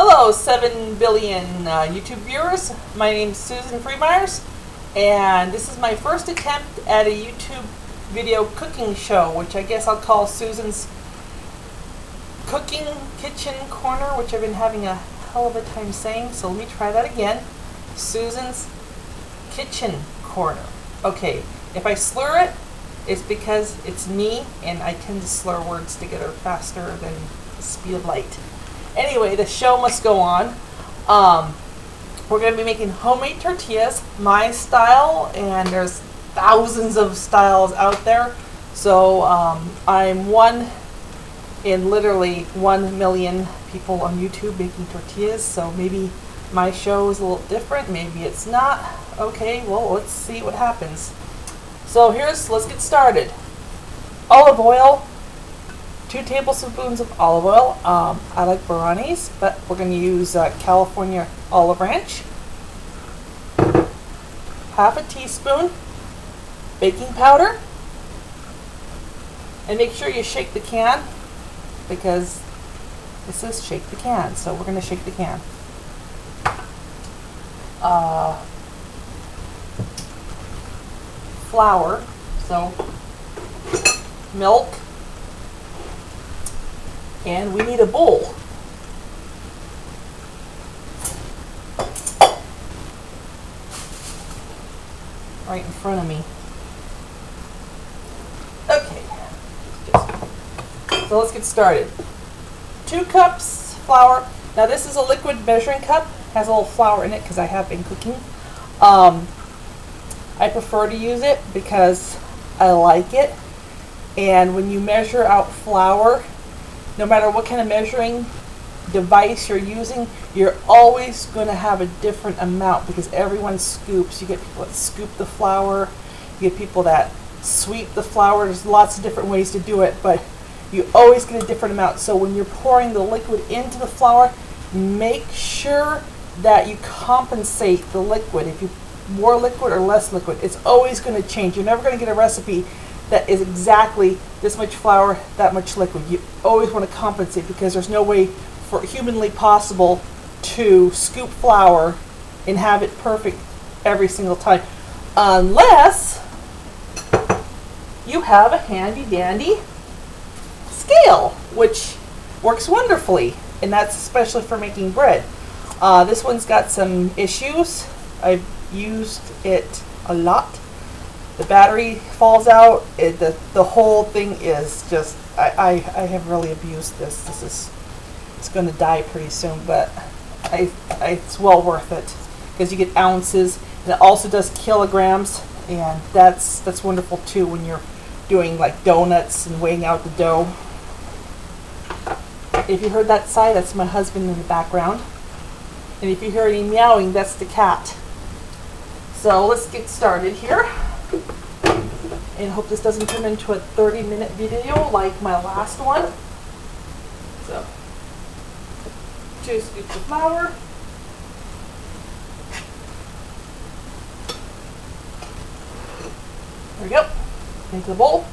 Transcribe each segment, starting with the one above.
Hello, 7 billion YouTube viewers. My name is Susan and this is my first attempt at a YouTube video cooking show, which I guess I'll call Susan's Cooking Kitchen Corner, which I've been having a hell of a time saying, so let me try that again. Susan's Kitchen Corner. Okay, if I slur it, it's because it's me, and I tend to slur words together faster than the speed of light. Anyway, the show must go on. We're going to be making homemade tortillas, my style, and there's thousands of styles out there. So I'm one in literally 1 million people on YouTube making tortillas, so maybe my show is a little different, maybe it's not. Okay, well, let's see what happens. So let's get started. Olive oil, 2 tablespoons of olive oil. I like Barani's, but we're going to use California olive ranch. Half a teaspoon baking powder. And make sure you shake the can, because it says shake the can, so we're going to shake the can. Flour, so milk, and we need a bowl. Right in front of me. Okay, so let's get started. 2 cups flour. Now this is a liquid measuring cup. Has a little flour in it because I have been cooking. I prefer to use it because I like it. And when you measure out flour, no matter what kind of measuring device you're using, you're always going to have a different amount because everyone scoops. You get people that scoop the flour, you get people that sweep the flour. There's lots of different ways to do it, but you always get a different amount. So when you're pouring the liquid into the flour, make sure that you compensate the liquid. If you more liquid or less liquid, it's always going to change. You're never going to get a recipe that is exactly this much flour, that much liquid. You always want to compensate because there's no way for humanly possible to scoop flour and have it perfect every single time, unless you have a handy dandy scale, which works wonderfully, and that's especially for making bread. This one's got some issues. I've used it a lot. The battery falls out. The whole thing is just, I have really abused this. It's going to die pretty soon, but it's well worth it because you get ounces, and it also does kilograms, and that's wonderful too when you're doing like donuts and weighing out the dough. If you heard that sigh, that's my husband in the background, and if you hear any meowing, that's the cat. So let's get started here, and hope this doesn't turn into a 30-minute video like my last one. So 2 scoops of flour, there we go, into the bowl.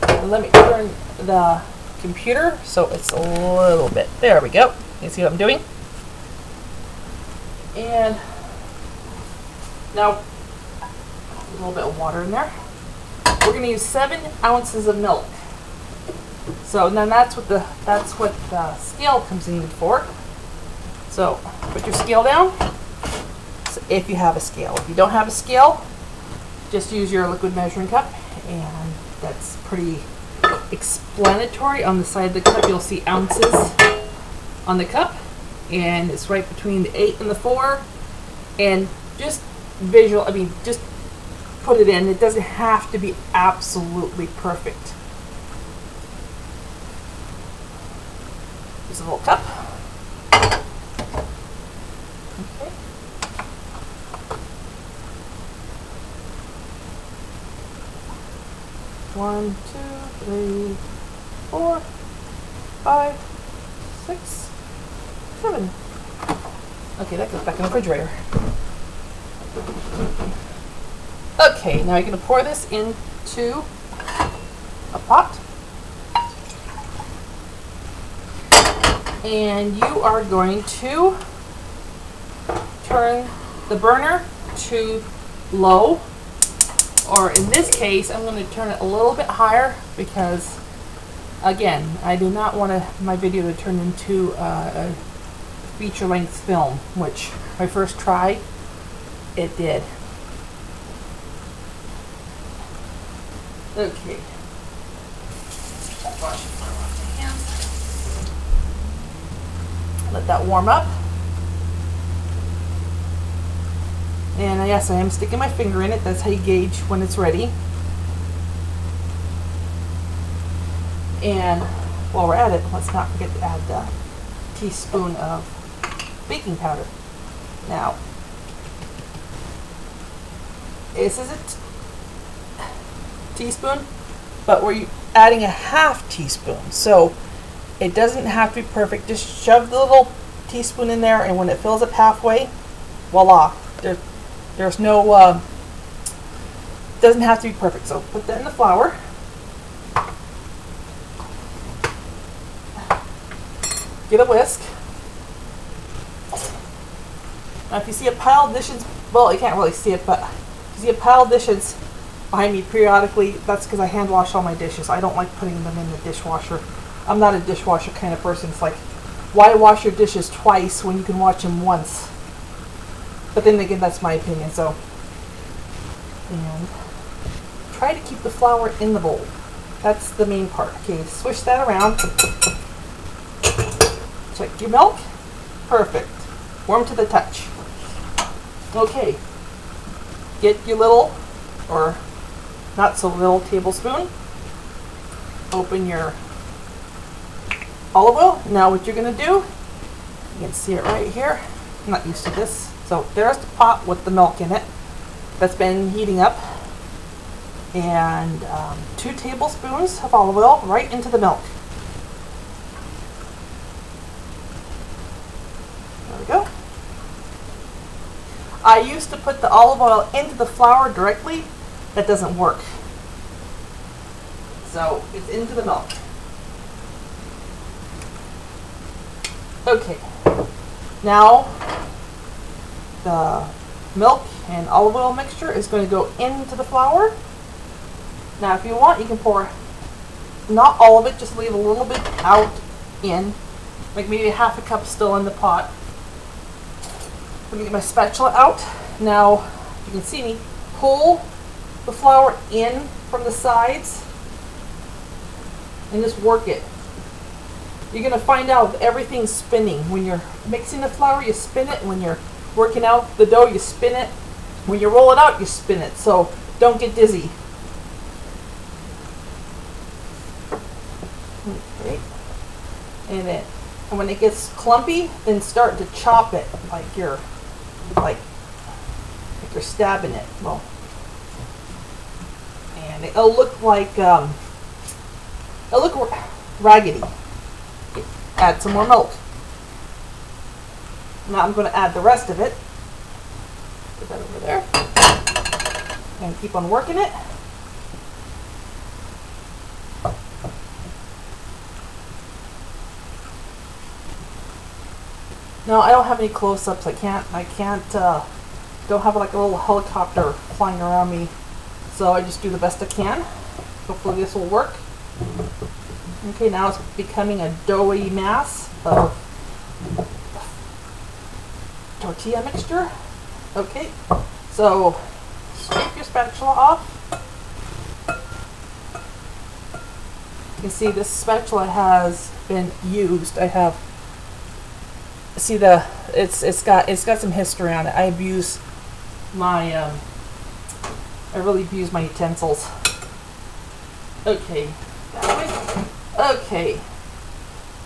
And let me turn the computer so it's a little bit, there we go. You see what I'm doing? And now a little bit of water in there. We're going to use 7 ounces of milk. So then that's what the scale comes in for. So put your scale down, so if you have a scale. If you don't have a scale, just use your liquid measuring cup, and that's pretty explanatory. On the side of the cup you'll see ounces on the cup, and it's right between the 8 and the 4. And just just put it in. It doesn't have to be absolutely perfect. Just a little cup. Okay. One, 2, 3, 4, 5, 6, 7. Okay, that goes back in the refrigerator. Okay, now you're going to pour this into a pot. And you are going to turn the burner to low, or in this case, I'm going to turn it a little bit higher because, again, I do not want my video to turn into a feature-length film, which my first try, it did. Okay. Let that warm up. And yes, I am sticking my finger in it. That's how you gauge when it's ready. And while we're at it, let's not forget to add the teaspoon of baking powder. Now, this is a teaspoon, but we're adding a half teaspoon, so it doesn't have to be perfect. Just shove the little teaspoon in there, and when it fills up halfway, voila. There's no, doesn't have to be perfect. So put that in the flour. Get a whisk. Now if you see a pile of dishes, well, you can't really see it, but if you see a pile of dishes behind me periodically, that's because I hand wash all my dishes. I don't like putting them in the dishwasher. I'm not a dishwasher kind of person. It's like, why wash your dishes twice when you can wash them once? But then again, that's my opinion. So, and try to keep the flour in the bowl. That's the main part. Okay, swish that around. Check your milk. Perfect. Warm to the touch. Okay. Get your little, or not so little, tablespoon. Open your olive oil. Now what you're going to do, you can see it right here. I'm not used to this. So there's the pot with the milk in it that's been heating up. And 2 tablespoons of olive oil right into the milk. There we go. I used to put the olive oil into the flour directly. That doesn't work. So it's into the milk. Okay. Now the milk and olive oil mixture is going to go into the flour. Now if you want, you can pour not all of it, just leave a little bit out in, like maybe half a cup still in the pot. Let me get my spatula out. Now you can see me pull the flour in from the sides and just work it. You're going to find out everything's spinning. When you're mixing the flour, you spin it. When you're working out the dough, you spin it. When you roll it out, you spin it. So don't get dizzy. Okay. And then when it gets clumpy, then start to chop it like you're stabbing it. Well, and it'll look like it'll look raggedy. Add some more milk. Now I'm going to add the rest of it. Put that over there. And keep on working it. No, I don't have any close-ups. I can't, don't have like a little helicopter flying around me. So I just do the best I can. Hopefully this will work. Okay, now it's becoming a doughy mass of tortilla mixture. Okay, so scrape your spatula off. You can see this spatula has been used. I have, see the, it's got some history on it. I abuse my I really abuse my utensils. Okay, that way. Okay,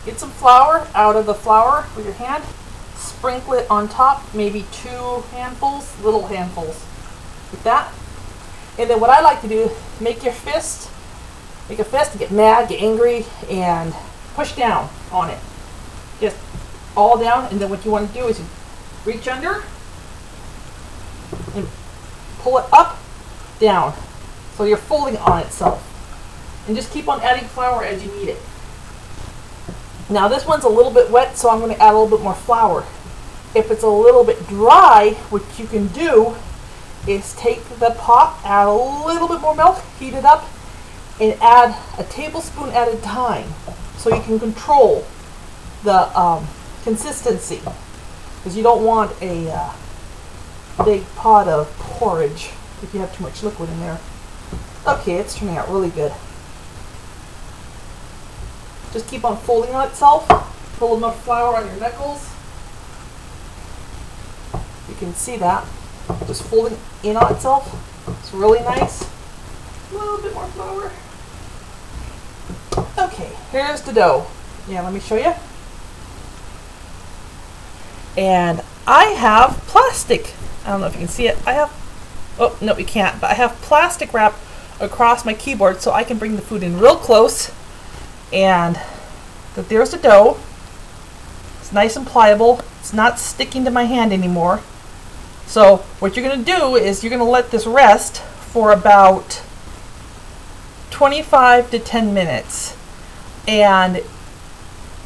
get some flour out of the flour with your hand. Sprinkle it on top, maybe 2 handfuls, little handfuls, like that. And then what I like to do, make a fist, get mad, get angry, and push down on it. Just all down, and then what you want to do is you reach under and pull it up, down. So you're folding on itself. And just keep on adding flour as you need it. Now this one's a little bit wet, so I'm going to add a little bit more flour. If it's a little bit dry, what you can do is take the pot, add a little bit more milk, heat it up, and add a tablespoon at a time, so you can control the consistency, because you don't want a big pot of porridge if you have too much liquid in there. Okay, it's turning out really good. Just keep on folding on itself. Pull enough flour on your knuckles. You can see that. Just folding in on itself. It's really nice. A little bit more flour. Okay, here's the dough. Yeah, let me show you. And I have plastic. I don't know if you can see it. I have, oh, no, you can't, but I have plastic wrap across my keyboard so I can bring the food in real close. And there's the dough. It's nice and pliable. It's not sticking to my hand anymore. So what you're going to do is you're going to let this rest for about 25 to 10 minutes. And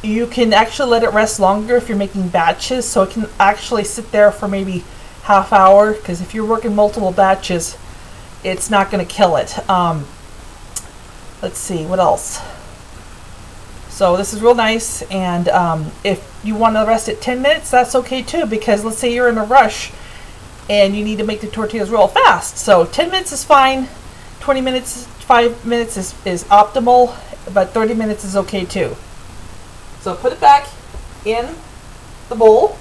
you can actually let it rest longer if you're making batches, so it can actually sit there for maybe half hour, because if you're working multiple batches, it's not going to kill it. Let's see, what else? So this is real nice, and if you want to rest it 10 minutes, that's okay too, because let's say you're in a rush and you need to make the tortillas real fast. So 10 minutes is fine, 20 minutes, 5 minutes is optimal, but 30 minutes is okay too. So put it back in the bowl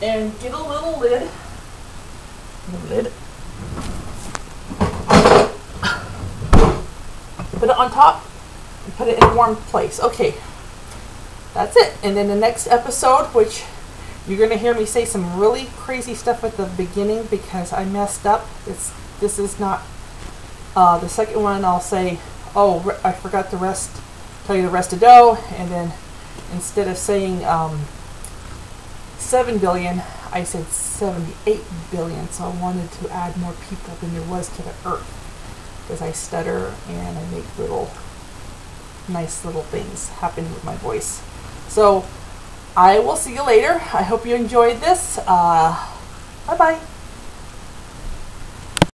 and get a little lid. Put it on top and put it in a warm place. Okay, that's it. And then the next episode, which you're going to hear me say some really crazy stuff at the beginning because I messed up. This is not the second one. I'll say, oh, I forgot the rest. Tell you the rest of dough, and then instead of saying 7 billion, I said 78 billion. So I wanted to add more people than there was to the earth, because I stutter and I make nice little things happen with my voice. So I will see you later. I hope you enjoyed this. Bye bye.